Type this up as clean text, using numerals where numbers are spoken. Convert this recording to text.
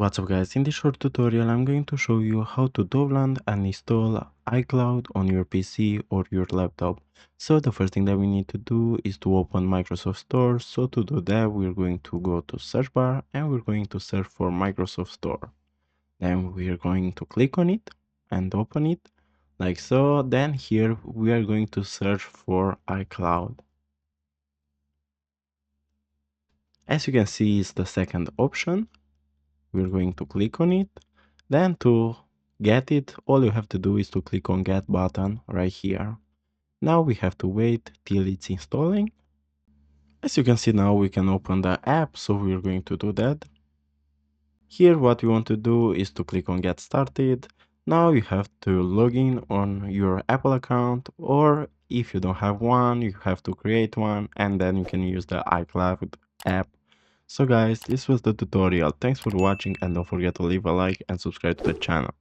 What's up guys, in this short tutorial I'm going to show you how to download and install iCloud on your PC or your laptop. So the first thing that we need to do is to open Microsoft Store. So to do that we're going to go to search bar and we're going to search for Microsoft Store. Then we're going to click on it and open it like so. Then here we are going to search for iCloud. As you can see, it's the second option. We're going to click on it. Then to get it, all you have to do is to click on get button right here. Now we have to wait till it's installing. As you can see now we can open the app, so we're going to do that. Here what you want to do is to click on get started. Now you have to log in on your Apple account, or if you don't have one, you have to create one and then you can use the iCloud app. So guys, this was the tutorial. Thanks for watching and don't forget to leave a like and subscribe to the channel.